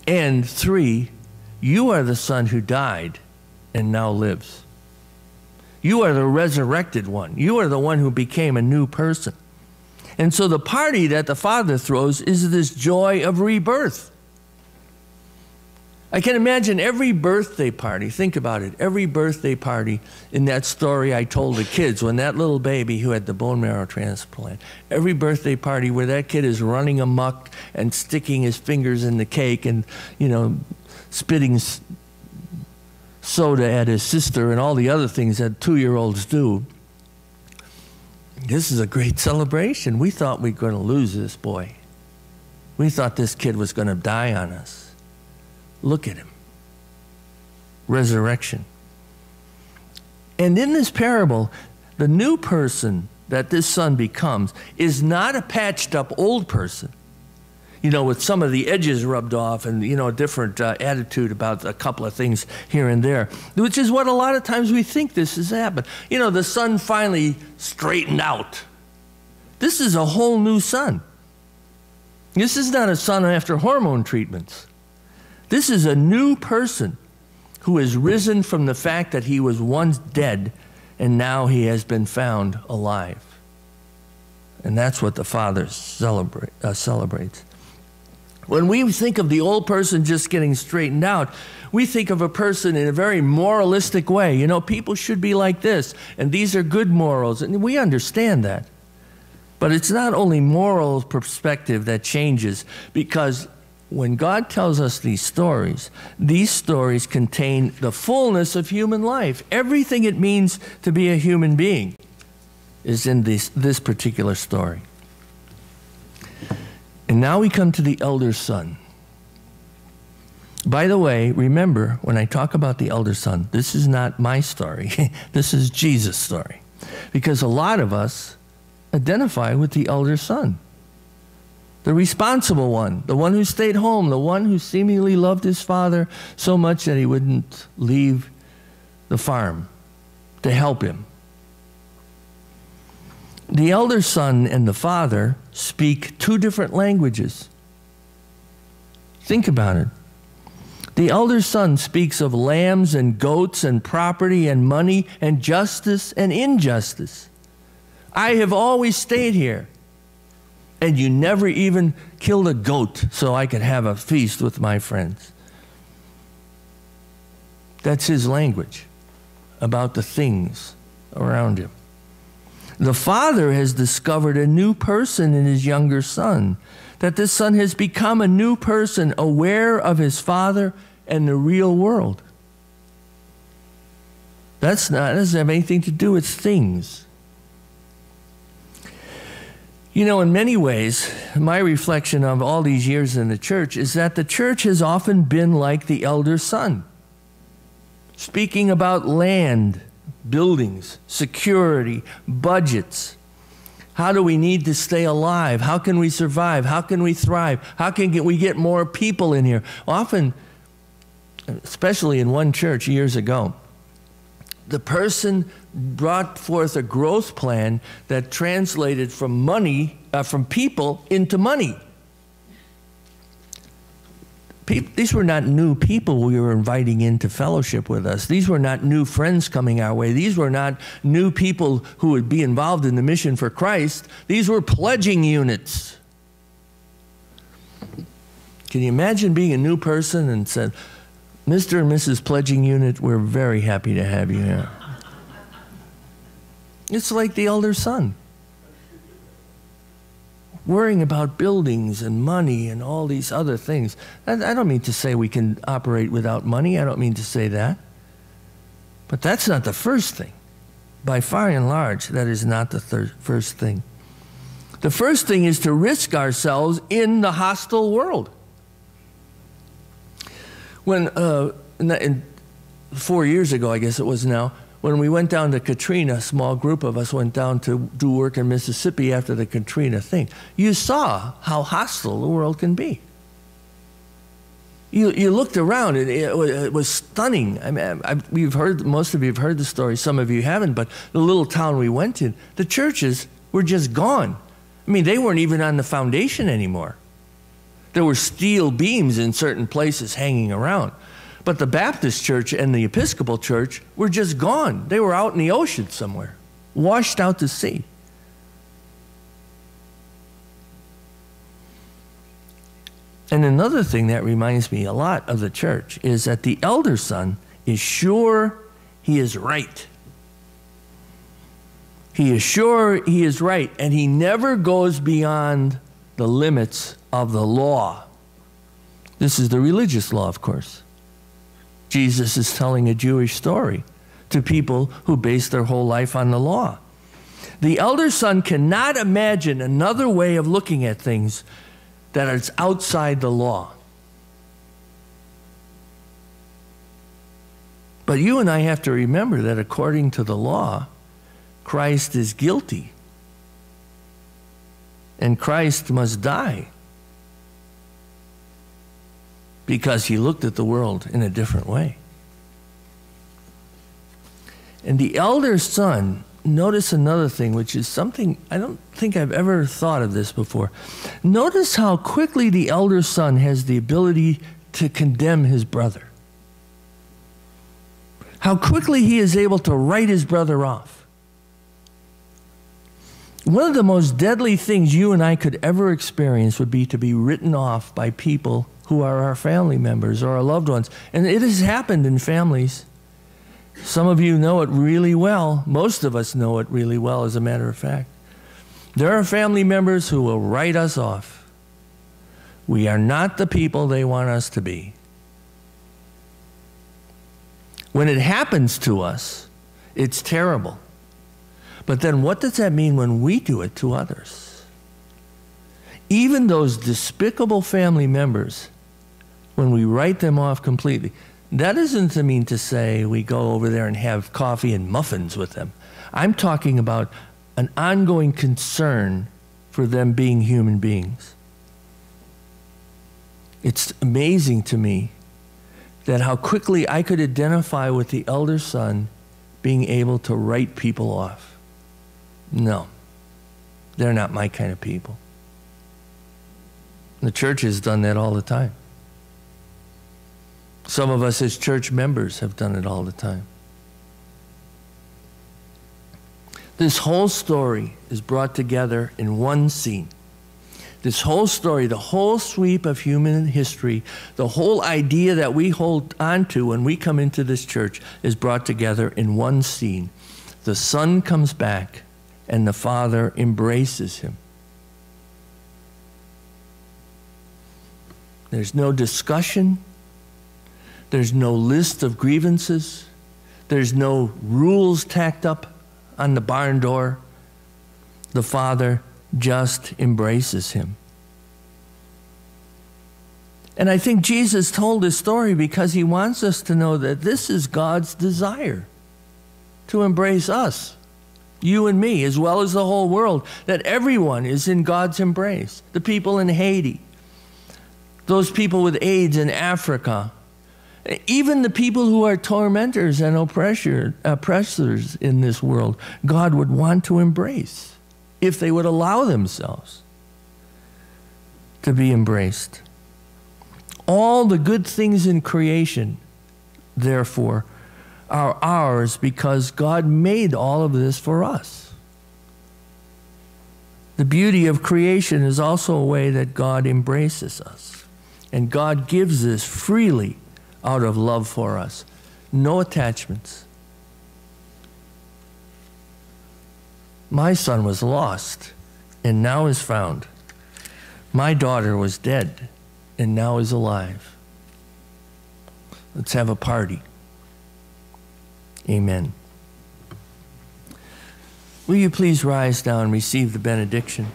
And 3, you are the Son who died and now lives. You are the resurrected one. You are the one who became a new person. And so the party that the Father throws is this joy of rebirth. I can imagine every birthday party, think about it, every birthday party in that story I told the kids when that little baby who had the bone marrow transplant, every birthday party where that kid is running amok and sticking his fingers in the cake and, you know, spitting soda at his sister and all the other things that 2-year-olds do. This is a great celebration. We thought we were going to lose this boy. We thought this kid was going to die on us. Look at him. Resurrection. And in this parable, the new person that this son becomes is not a patched up old person, you know, with some of the edges rubbed off and, you know, a different attitude about a couple of things here and there, which is what a lot of times we think this has happened. You know, the son finally straightened out. This is a whole new son. This is not a son after hormone treatments. This is a new person who has risen from the fact that he was once dead and now he has been found alive. And that's what the Father celebrates. When we think of the old person just getting straightened out, we think of a person in a very moralistic way. You know, people should be like this, and these are good morals, and we understand that. But it's not only moral perspective that changes, because when God tells us these stories contain the fullness of human life. Everything it means to be a human being is in this particular story. And now we come to the elder son. By the way, remember, when I talk about the elder son, this is not my story. This is Jesus' story. Because a lot of us identify with the elder son. The responsible one, the one who stayed home, the one who seemingly loved his father so much that he wouldn't leave the farm to help him. The elder son and the father speak 2 different languages. Think about it. The elder son speaks of lambs and goats and property and money and justice and injustice. I have always stayed here. And you never even killed a goat so I could have a feast with my friends. That's his language about the things around him. The father has discovered a new person in his younger son, that this son has become a new person, aware of his father and the real world. That doesn't have anything to do with things. You know, in many ways, my reflection of all these years in the church is that the church has often been like the elder son, speaking about land, buildings, security, budgets. How do we need to stay alive? How can we survive? How can we thrive? How can we get more people in here? Often, especially in one church years ago, the person brought forth a growth plan that translated from from people into money. These were not new people we were inviting into fellowship with us. These were not new friends coming our way. These were not new people who would be involved in the mission for Christ. These were pledging units. Can you imagine being a new person and said, Mr. and Mrs. Pledging Unit, we're very happy to have you here. It's like the elder son, worrying about buildings and money and all these other things. I don't mean to say we can operate without money. I don't mean to say that. But that's not the first thing. By far and large, that is not the first thing. The first thing is to risk ourselves in the hostile world. When, 4 years ago, I guess it was now, when we went down to Katrina, a small group of us went down to do work in Mississippi after the Katrina thing. You saw how hostile the world can be. You looked around, and it was stunning. I mean, most of you have heard the story, some of you haven't, but the little town we went in, the churches were just gone. I mean, they weren't even on the foundation anymore. There were steel beams in certain places hanging around. But the Baptist church and the Episcopal church were just gone. They were out in the ocean somewhere, washed out to sea. And another thing that reminds me a lot of the church is that the elder son is sure he is right. He is sure he is right, and he never goes beyond the limits of the law. This is the religious law, of course. Jesus is telling a Jewish story to people who base their whole life on the law. The elder son cannot imagine another way of looking at things that is outside the law. But you and I have to remember that according to the law, Christ is guilty. And Christ must die. Because he looked at the world in a different way. And the elder son, notice another thing, which is something I don't think I've ever thought of this before. Notice how quickly the elder son has the ability to condemn his brother. How quickly he is able to write his brother off. One of the most deadly things you and I could ever experience would be to be written off by people who are our family members or our loved ones. And it has happened in families. Some of you know it really well. Most of us know it really well, as a matter of fact. There are family members who will write us off. We are not the people they want us to be. When it happens to us, it's terrible. But then what does that mean when we do it to others? Even those despicable family members, when we write them off completely, that isn't to mean to say we go over there and have coffee and muffins with them. I'm talking about an ongoing concern for them being human beings. It's amazing to me that how quickly I could identify with the elder son being able to write people off. No, they're not my kind of people. The church has done that all the time. Some of us as church members have done it all the time. This whole story is brought together in one scene. This whole story, the whole sweep of human history, the whole idea that we hold on to when we come into this church is brought together in one scene. The son comes back and the father embraces him. There's no discussion. There's no list of grievances. There's no rules tacked up on the barn door. The father just embraces him. And I think Jesus told this story because he wants us to know that this is God's desire, to embrace us, you and me, as well as the whole world, that everyone is in God's embrace. The people in Haiti, those people with AIDS in Africa, even the people who are tormentors and oppressors in this world, God would want to embrace if they would allow themselves to be embraced. All the good things in creation, therefore, are ours because God made all of this for us. The beauty of creation is also a way that God embraces us. And God gives this freely out of love for us. No attachments. My son was lost and now is found. My daughter was dead and now is alive. Let's have a party. Amen. Will you please rise now and receive the benediction?